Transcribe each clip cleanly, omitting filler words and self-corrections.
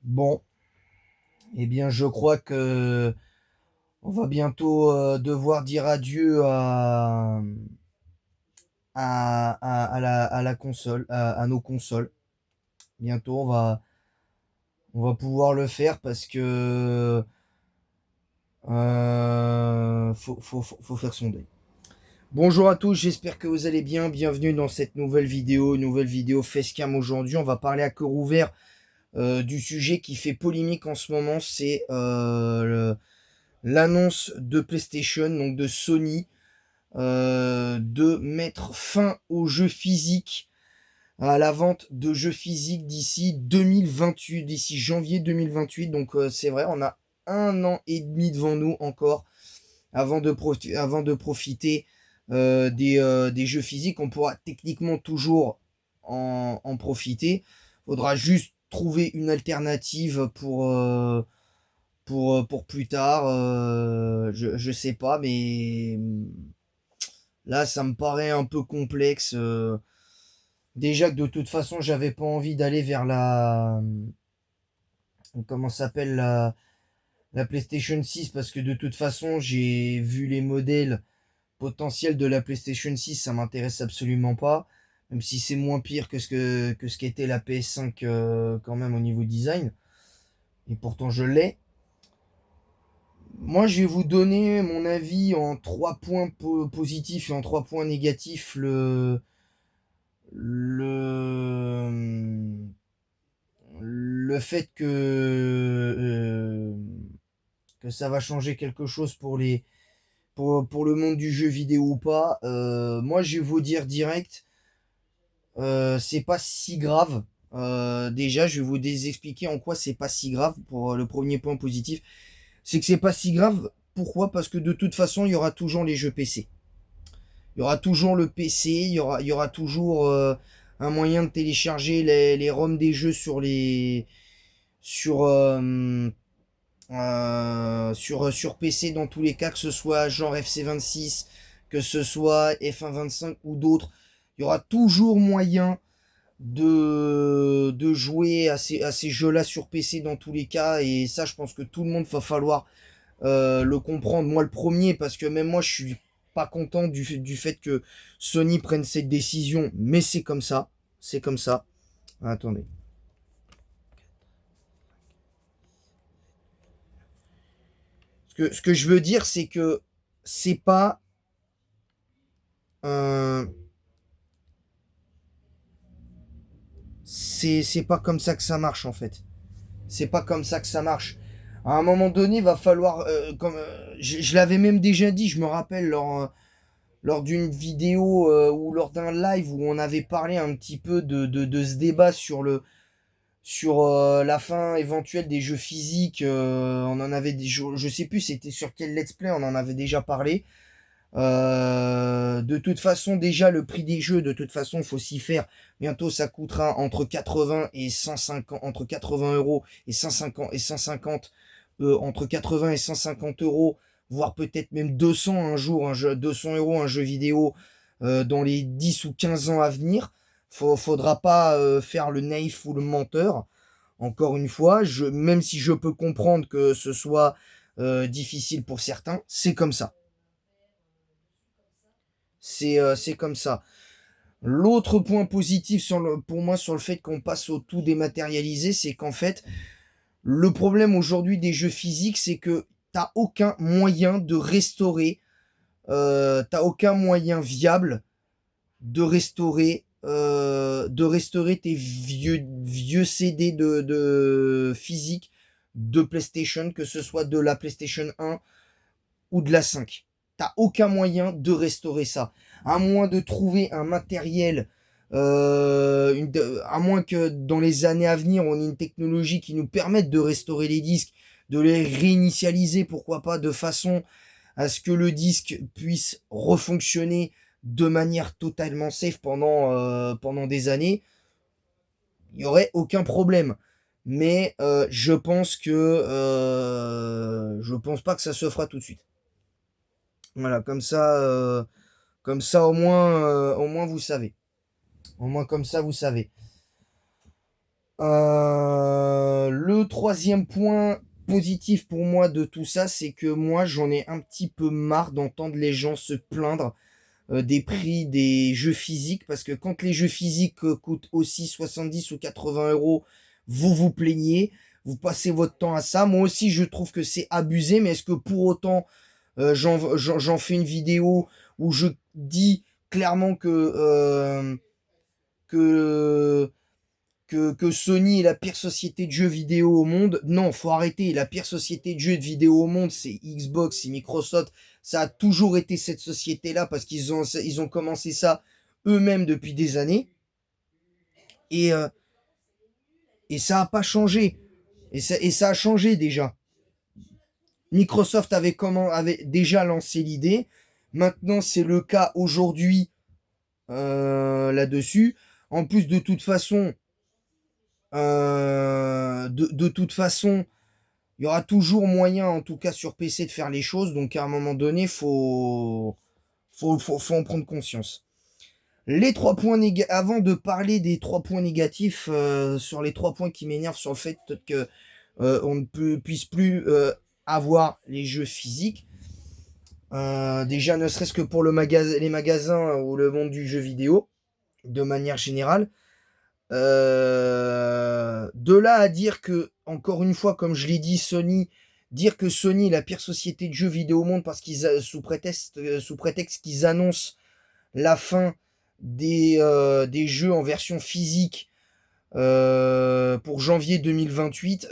Bon, eh bien, je crois que on va bientôt devoir dire adieu à la console, à nos consoles. Bientôt, on va pouvoir le faire parce que faut faire son deuil. Bonjour à tous, j'espère que vous allez bien. Bienvenue dans cette nouvelle vidéo Facecam aujourd'hui. On va parler à cœur ouvert du sujet qui fait polémique en ce moment, c'est l'annonce de PlayStation, donc de Sony, de mettre fin aux jeux physiques, à la vente de jeux physiques d'ici 2028, d'ici janvier 2028. Donc c'est vrai, on a un an et demi devant nous encore avant de profiter des jeux physiques. On pourra techniquement toujours en profiter. Faudra juste trouver une alternative pour plus tard. Je sais pas, mais là, ça me paraît un peu complexe. Déjà que de toute façon, j'avais pas envie d'aller vers comment ça s'appelle la PlayStation 6 parce que de toute façon, j'ai vu les modèles potentiels de la PlayStation 6, ça m'intéresse absolument pas. Même si c'est moins pire que ce qu'était la PS5 quand même au niveau design. Et pourtant, je l'ai. Moi, je vais vous donner mon avis en trois points positifs et en trois points négatifs. Le, le fait que ça va changer quelque chose pour le monde du jeu vidéo ou pas. Moi, je vais vous dire direct, c'est pas si grave. Déjà, je vais vous expliquer en quoi c'est pas si grave pour le premier point positif. C'est que c'est pas si grave. Pourquoi? Parce que de toute façon, il y aura toujours les jeux PC. Il y aura toujours le PC, il y aura toujours un moyen de télécharger les ROM des jeux sur, sur PC dans tous les cas, que ce soit genre FC26, que ce soit F125 ou d'autres. Il y aura toujours moyen de jouer à ces jeux-là sur PC dans tous les cas. Et ça, je pense que tout le monde va falloir le comprendre. Moi, le premier, parce que même moi, je suis pas content du fait que Sony prenne cette décision, mais c'est comme ça. C'est comme ça. Attendez. Ce que je veux dire, c'est que c'est pas un. C'est pas comme ça que ça marche en fait. C'est pas comme ça que ça marche. À un moment donné, il va falloir. Je l'avais même déjà dit, je me rappelle, lors d'une vidéo ou lors d'un live où on avait parlé un petit peu de ce débat sur la fin éventuelle des jeux physiques. On en avait, je sais plus c'était sur quel let's play, on en avait déjà parlé. De toute façon, déjà le prix des jeux, de toute façon, faut s'y faire. Bientôt, ça coûtera entre 80 et 150, entre 80 euros et 150 et 150, entre 80 et 150 euros, voire peut-être même 200 un jour, 200 euros un jeu vidéo dans les 10 ou 15 ans à venir. Faudra pas faire le naïf ou le menteur. Encore une fois, même si je peux comprendre que ce soit difficile pour certains, c'est comme ça. C'est comme ça. L'autre point positif pour moi sur le fait qu'on passe au tout dématérialisé, c'est qu'en fait, le problème aujourd'hui des jeux physiques, c'est que t'as aucun moyen de restaurer, t'as aucun moyen viable de restaurer tes vieux CD de physique de PlayStation, que ce soit de la PlayStation 1 ou de la 5. T'as aucun moyen de restaurer ça. À moins de trouver un matériel, à moins que dans les années à venir, on ait une technologie qui nous permette de restaurer les disques, de les réinitialiser, pourquoi pas, de façon à ce que le disque puisse refonctionner de manière totalement safe pendant des années, il n'y aurait aucun problème. Mais je pense pas que ça se fera tout de suite. Voilà, comme ça au moins vous savez. Au moins comme ça vous savez. Le troisième point positif pour moi de tout ça, c'est que moi, j'en ai un petit peu marre d'entendre les gens se plaindre des prix des jeux physiques, parce que quand les jeux physiques coûtent aussi 70 ou 80 euros, vous vous plaignez, vous passez votre temps à ça. Moi aussi, je trouve que c'est abusé, mais est-ce que pour autant, j'en fais une vidéo où je dis clairement que que Sony est la pire société de jeux vidéo au monde? Non, faut arrêter. La pire société de jeux vidéo au monde, c'est Xbox, c'est Microsoft. Ça a toujours été cette société-là parce ils ont commencé ça eux-mêmes depuis des années. Et, euh, et ça a pas changé. Et ça a changé déjà. Microsoft avait déjà lancé l'idée. Maintenant, c'est le cas aujourd'hui là-dessus. En plus, de toute façon, de toute façon, il y aura toujours moyen, en tout cas sur PC, de faire les choses. Donc à un moment donné, faut en prendre conscience. Les trois points avant de parler des 3 points négatifs, sur les 3 points qui m'énervent sur le fait que on ne puisse plus avoir les jeux physiques. Déjà, ne serait-ce que pour les magasins ou le monde du jeu vidéo, de manière générale. De là à dire que, encore une fois, comme je l'ai dit, dire que Sony est la pire société de jeux vidéo au monde parce sous prétexte qu'ils annoncent la fin des jeux en version physique pour janvier 2028,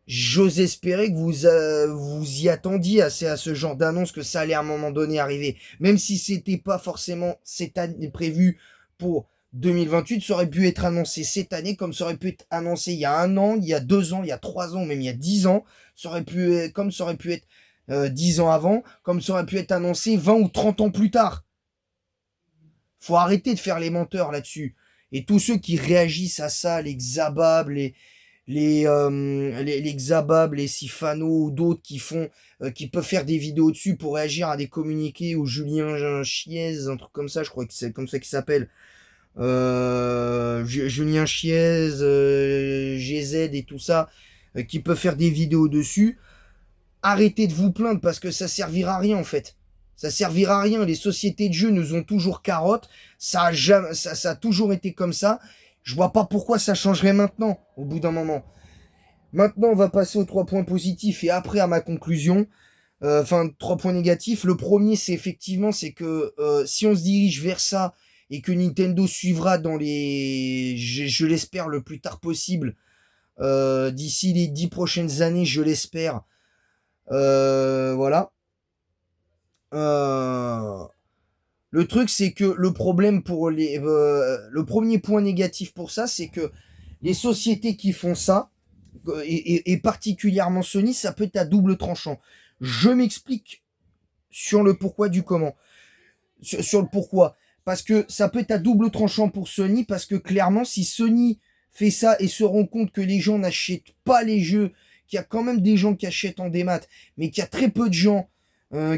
j'ose espérer que vous y attendiez à ce genre d'annonce, que ça allait à un moment donné arriver. Même si c'était pas forcément cette année prévu pour 2028, ça aurait pu être annoncé cette année, comme ça aurait pu être annoncé il y a 1 an, il y a 2 ans, il y a 3 ans, même il y a 10 ans. Comme ça aurait pu être 10 ans avant, comme ça aurait pu être annoncé 20 ou 30 ans plus tard. Faut arrêter de faire les menteurs là-dessus. Et tous ceux qui réagissent à ça, les Xabab, les Xabab, les Sifano ou d'autres qui peuvent faire des vidéos dessus pour réagir à des communiqués, ou Julien Chiez, un truc comme ça, je crois que c'est comme ça qu'il s'appelle. Julien Chiez, GZ et tout ça, qui peuvent faire des vidéos dessus. Arrêtez de vous plaindre parce que ça servira à rien en fait. Ça servira à rien. Les sociétés de jeux nous ont toujours carottes. Ça a toujours été comme ça. Je vois pas pourquoi ça changerait maintenant, au bout d'un moment. Maintenant, on va passer aux 3 points positifs et après à ma conclusion. Enfin, 3 points négatifs. Le premier, c'est que si on se dirige vers ça et que Nintendo suivra je l'espère, le plus tard possible, d'ici les 10 prochaines années, je l'espère. Voilà. Le truc, c'est que le problème le premier point négatif pour ça, c'est que les sociétés qui font ça, et particulièrement Sony, ça peut être à double tranchant. Je m'explique sur le pourquoi du comment. Sur le pourquoi. Parce que ça peut être à double tranchant pour Sony, parce que clairement, si Sony fait ça et se rend compte que les gens n'achètent pas les jeux, qu'il y a quand même des gens qui achètent en démat, mais qu'il y a très peu de gens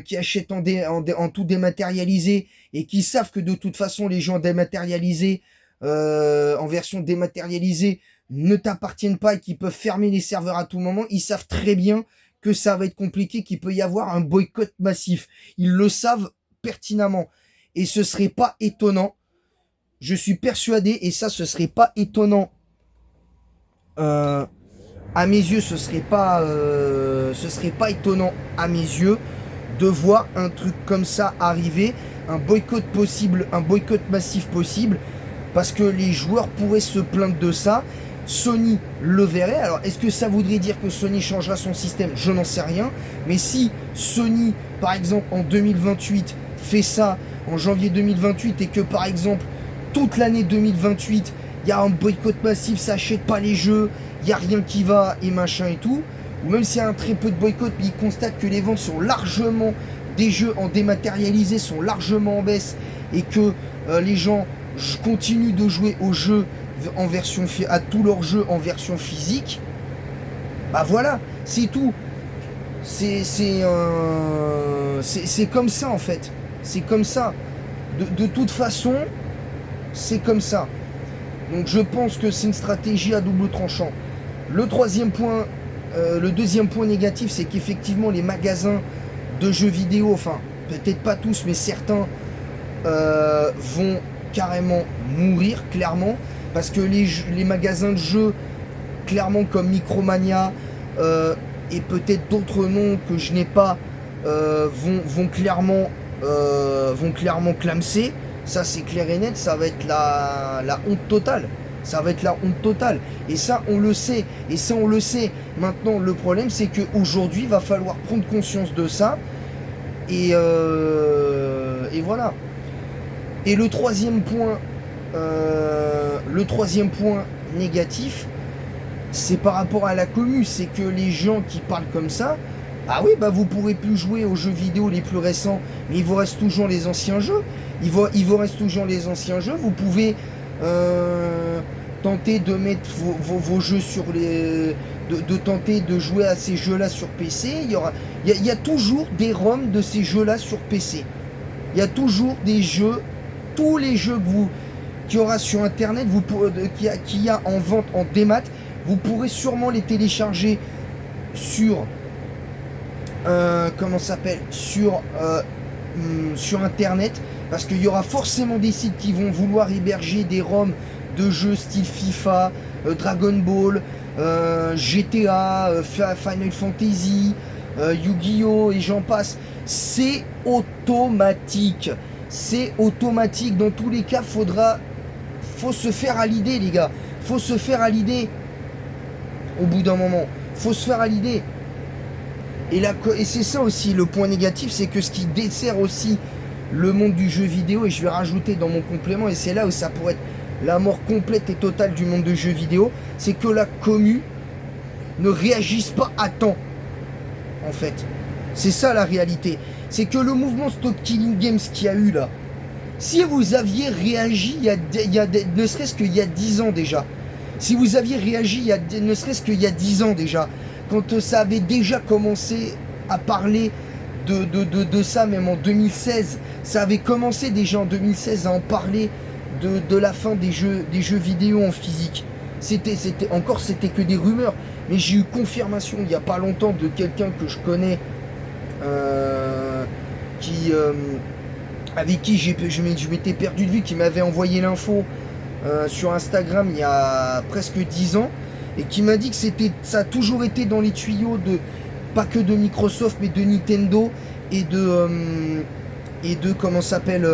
qui achètent en tout dématérialisé, et qui savent que de toute façon les gens dématérialisés, en version dématérialisée, ne t'appartiennent pas et qui peuvent fermer les serveurs à tout moment, ils savent très bien que ça va être compliqué, qu'il peut y avoir un boycott massif. Ils le savent pertinemment. Et ce serait pas étonnant, je suis persuadé, et ça ce serait pas étonnant, à mes yeux, ce serait pas étonnant à mes yeux de voir un truc comme ça arriver, un boycott massif possible, parce que les joueurs pourraient se plaindre de ça. Sony le verrait. Alors, est-ce que ça voudrait dire que Sony changera son système? Je n'en sais rien. Mais si Sony, par exemple, en 2028, fait ça, en janvier 2028, et que, par exemple, toute l'année 2028, il y a un boycott massif, ça achète pas les jeux, il n'y a rien qui va, et machin et tout, ou même s'il y a un très peu de boycott, mais ils constatent que les ventes sont largement, des jeux en dématérialisé sont largement en baisse, et que les gens continuent de jouer aux jeux à tous leurs jeux en version physique, bah voilà, c'est tout. C'est comme ça en fait. C'est comme ça. De toute façon, c'est comme ça. Donc je pense que c'est une stratégie à double tranchant. Le deuxième point négatif, c'est qu'effectivement les magasins de jeux vidéo, enfin peut-être pas tous, mais certains vont carrément mourir, clairement, parce que les magasins de jeux, clairement comme Micromania et peut-être d'autres noms que je n'ai pas, vont clairement clamser. Ça c'est clair et net, ça va être la honte totale. Ça va être la honte totale. Et ça, on le sait. Et ça, on le sait. Maintenant, le problème, c'est qu'aujourd'hui, il va falloir prendre conscience de ça. Et voilà. Et le troisième point négatif, c'est par rapport à la commu. C'est que les gens qui parlent comme ça, ah oui, bah vous pourrez plus jouer aux jeux vidéo les plus récents, mais il vous reste toujours les anciens jeux. Il vous reste toujours les anciens jeux. Vous pouvez tenter de mettre vos jeux sur les... De tenter de jouer à ces jeux-là sur PC. Il y a toujours des ROM de ces jeux-là sur PC. Il y a toujours des jeux, tous les jeux qu'il y aura sur Internet, qu'il y a en vente en démat, vous pourrez sûrement les télécharger sur... sur Internet, parce qu'il y aura forcément des sites qui vont vouloir héberger des ROM de jeux style FIFA, Dragon Ball, GTA, Final Fantasy, Yu-Gi-Oh! Et j'en passe. C'est automatique. C'est automatique. Dans tous les cas, faut se faire à l'idée, les gars. Faut se faire à l'idée. Au bout d'un moment. Faut se faire à l'idée. Et c'est ça aussi le point négatif, c'est que ce qui dessert aussi le monde du jeu vidéo, et je vais rajouter dans mon complément, et c'est là où ça pourrait être la mort complète et totale du monde du jeu vidéo, c'est que la commu ne réagisse pas à temps, en fait. C'est ça la réalité. C'est que le mouvement Stop Killing Games qu'il y a eu là, si vous aviez réagi ne serait-ce qu'il y a 10 ans déjà, si vous aviez réagi ne serait-ce qu'il y a 10 ans déjà, quand ça avait déjà commencé à parler de ça, même en 2016, ça avait commencé déjà en 2016 à en parler de la fin des jeux vidéo en physique. C'était que des rumeurs, mais j'ai eu confirmation il n'y a pas longtemps de quelqu'un que je connais, avec qui je m'étais perdu de vue, qui m'avait envoyé l'info sur Instagram il y a presque 10 ans, et qui m'a dit que ça a toujours été dans les tuyaux pas que de Microsoft, mais de Nintendo et de comment s'appelle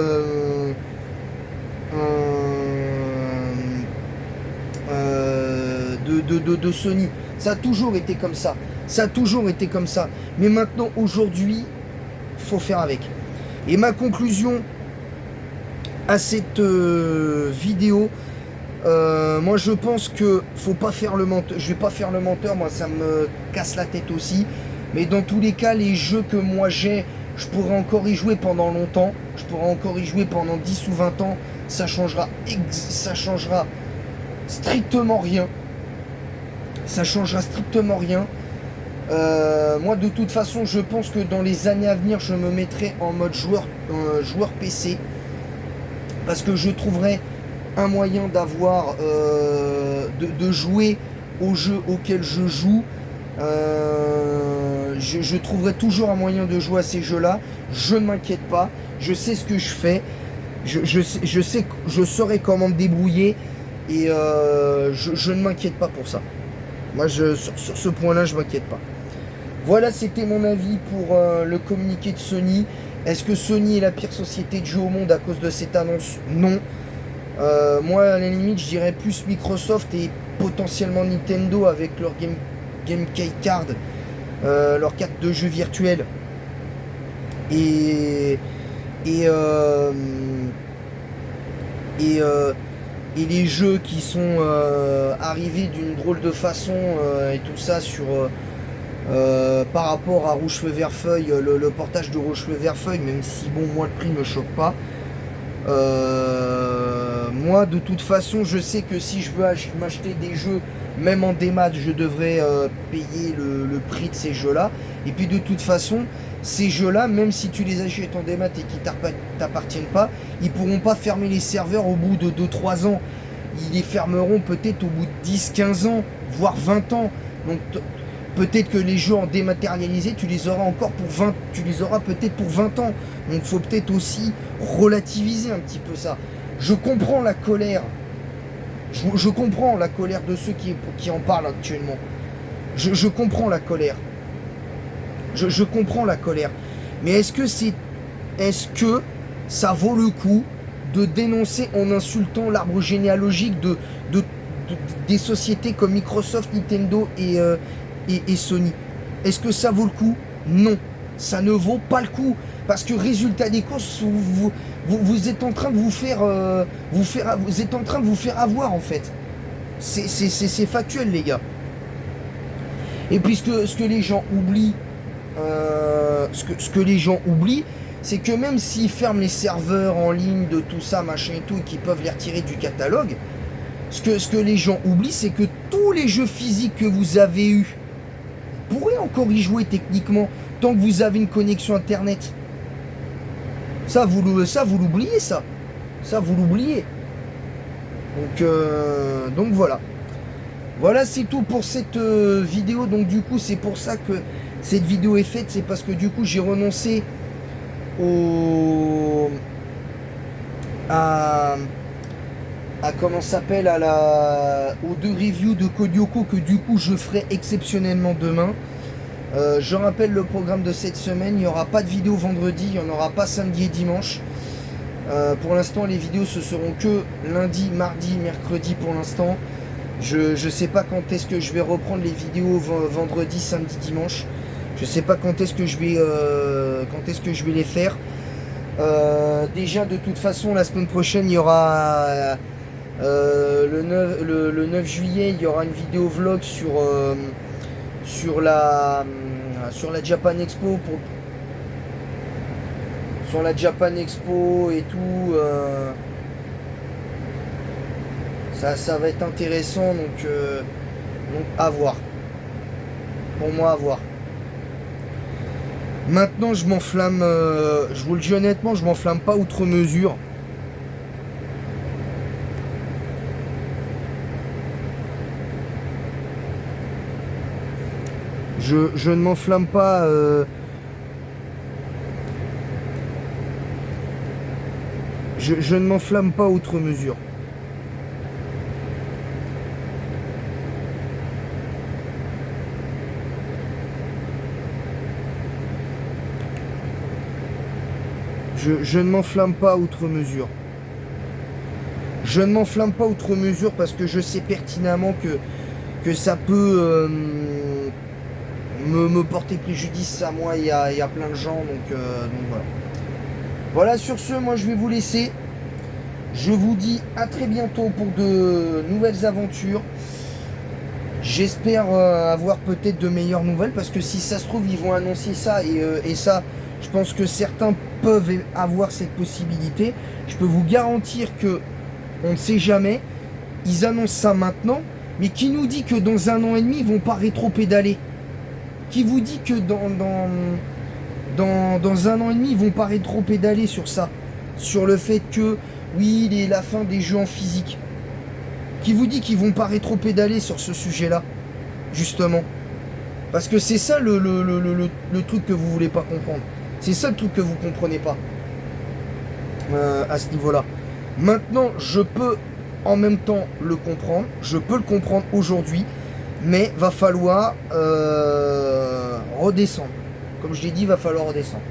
de Sony. Ça a toujours été comme ça. Ça a toujours été comme ça. Mais maintenant, aujourd'hui, faut faire avec. Et ma conclusion à cette vidéo, moi je pense que faut pas faire le menteur. Je vais pas faire le menteur, moi ça me casse la tête aussi. Mais dans tous les cas, les jeux que moi j'ai, je pourrais encore y jouer pendant longtemps. Je pourrais encore y jouer pendant 10 ou 20 ans. Ça changera strictement rien. Ça changera strictement rien. Moi de toute façon, je pense que dans les années à venir, je me mettrai en mode joueur PC. Parce que je trouverai un moyen d'avoir de jouer aux jeux auxquels je joue. Je trouverai toujours un moyen de jouer à ces jeux-là. Je ne m'inquiète pas. Je sais ce que je fais. Je saurai comment me débrouiller. Et je ne m'inquiète pas pour ça. Moi, sur ce point-là, je ne m'inquiète pas. Voilà, c'était mon avis pour le communiqué de Sony. Est-ce que Sony est la pire société de jeux au monde à cause de cette annonce? Non. Moi, à la limite, je dirais plus Microsoft et potentiellement Nintendo avec leur Game Key Card, leur carte de jeu virtuelle. Et les jeux qui sont arrivés d'une drôle de façon et tout ça par rapport à Rouge Feu Vert Feuille, le portage de Rouge Feu Vert Feuille, même si bon, moi le prix me choque pas. Moi de toute façon, je sais que si je veux m'acheter des jeux, même en démat, je devrais payer le prix de ces jeux-là. Et puis de toute façon, ces jeux-là, même si tu les achètes en démat et qui t'appartiennent pas, ils pourront pas fermer les serveurs au bout de 2-3 ans. ils les fermeront peut-être au bout de 10-15 ans, voire 20 ans. Donc peut-être que les jeux en dématérialisé, tu les auras encore pour 20, tu les auras peut-être pour 20 ans. Donc il faut peut-être aussi relativiser un petit peu ça. Je comprends la colère. Je comprends la colère de ceux qui en parlent actuellement. Je comprends la colère. Je comprends la colère. Mais est-ce que ça vaut le coup de dénoncer en insultant l'arbre généalogique des sociétés comme Microsoft, Nintendo et Sony? Est-ce que ça vaut le coup? Non, ça ne vaut pas le coup. Parce que résultat des courses, vous êtes en train de vous êtes en train de vous faire avoir en fait. C'est factuel les gars. Et puis ce que les gens oublient, ce que les gens oublient, c'est que même s'ils ferment les serveurs en ligne de tout ça, machin et tout, et qu'ils peuvent les retirer du catalogue, ce que les gens oublient, c'est que tous les jeux physiques que vous avez eus, vous pourrez encore y jouer techniquement, tant que vous avez une connexion internet. Ça, vous l'oubliez, ça. Ça, vous l'oubliez. Donc voilà. Voilà, c'est tout pour cette vidéo. Donc du coup, c'est pour ça que cette vidéo est faite. C'est parce que du coup, j'ai renoncé à comment s'appelle, aux 2 reviews de Code Lyoko que du coup, je ferai exceptionnellement demain. Je rappelle le programme de cette semaine, il n'y aura pas de vidéo vendredi, il n'y en aura pas samedi et dimanche. Pour l'instant, les vidéos ce seront que lundi, mardi, mercredi pour l'instant. Je sais pas quand est-ce que je vais reprendre les vidéos vendredi, samedi, dimanche. Je sais pas quand est-ce que je vais les faire. Déjà de toute façon la semaine prochaine il y aura le 9 juillet il y aura une vidéo vlog sur la Japan Expo sur la Japan Expo et tout. Ça va être intéressant donc à voir. Pour moi à voir. Maintenant je m'enflamme, je vous le dis honnêtement, je m'enflamme pas outre mesure. Je ne m'enflamme pas. Je ne m'enflamme pas outre mesure. Je ne m'enflamme pas outre mesure. Je ne m'enflamme pas outre mesure parce que je sais pertinemment que ça peut me porter préjudice à moi et à plein de gens. Donc voilà. Voilà, sur ce, moi je vais vous laisser. Je vous dis à très bientôt pour de nouvelles aventures. J'espère avoir peut-être de meilleures nouvelles parce que si ça se trouve, ils vont annoncer ça et ça, je pense que certains peuvent avoir cette possibilité. Je peux vous garantir que on ne sait jamais. Ils annoncent ça maintenant, mais qui nous dit que dans 1 an et demi, ils vont pas rétro-pédaler? Qui vous dit que dans 1 an et demi, ils vont pas rétro-pédaler sur ça? Sur le fait que, oui, il est la fin des jeux en physique. Qui vous dit qu'ils vont pas rétro-pédaler sur ce sujet-là? Justement. Parce que c'est ça le truc que vous voulez pas comprendre. C'est ça le truc que vous comprenez pas. À ce niveau-là. Maintenant, je peux en même temps le comprendre. Je peux le comprendre aujourd'hui. Mais va falloir redescendre. Comme je l'ai dit, va falloir redescendre.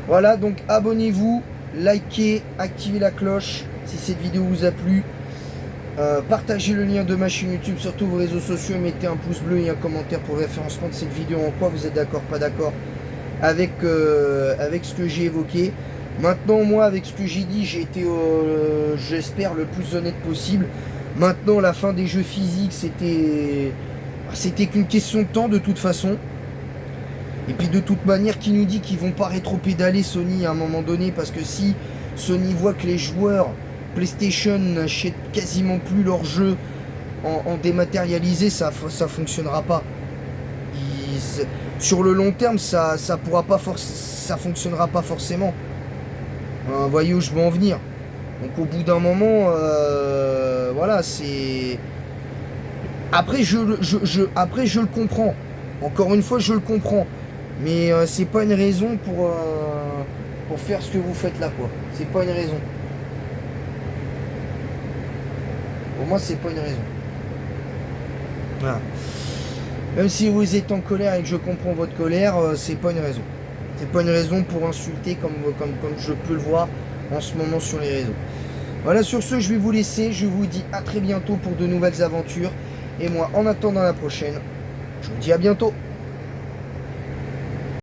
Voilà, donc abonnez-vous, likez, activez la cloche si cette vidéo vous a plu. Partagez le lien de ma chaîne YouTube sur tous vos réseaux sociaux. Mettez un pouce bleu et un commentaire pour référencement de cette vidéo. En quoi vous êtes d'accord, pas d'accord avec ce que j'ai évoqué. Maintenant, moi, avec ce que j'ai dit, j'ai été, j'espère, le plus honnête possible. Maintenant, la fin des jeux physiques, c'était qu'une question de temps de toute façon. Et puis de toute manière, qui nous dit qu'ils vont pas rétro-pédaler Sony à un moment donné? Parce que si Sony voit que les joueurs PlayStation n'achètent quasiment plus leurs jeux en dématérialisé, ça fonctionnera pas. Sur le long terme, ça fonctionnera pas forcément. Voyez où je veux en venir. Donc au bout d'un moment, voilà, c'est... Après après, je le comprends. Encore une fois, je le comprends. Mais c'est pas une raison pour faire ce que vous faites là, quoi. C'est pas une raison. Pour moi, c'est pas une raison. Voilà. Même si vous êtes en colère et que je comprends votre colère, c'est pas une raison. C'est pas une raison pour insulter comme je peux le voir en ce moment sur les réseaux. Voilà, sur ce, je vais vous laisser. Je vous dis à très bientôt pour de nouvelles aventures. Et moi, en attendant la prochaine, je vous dis à bientôt.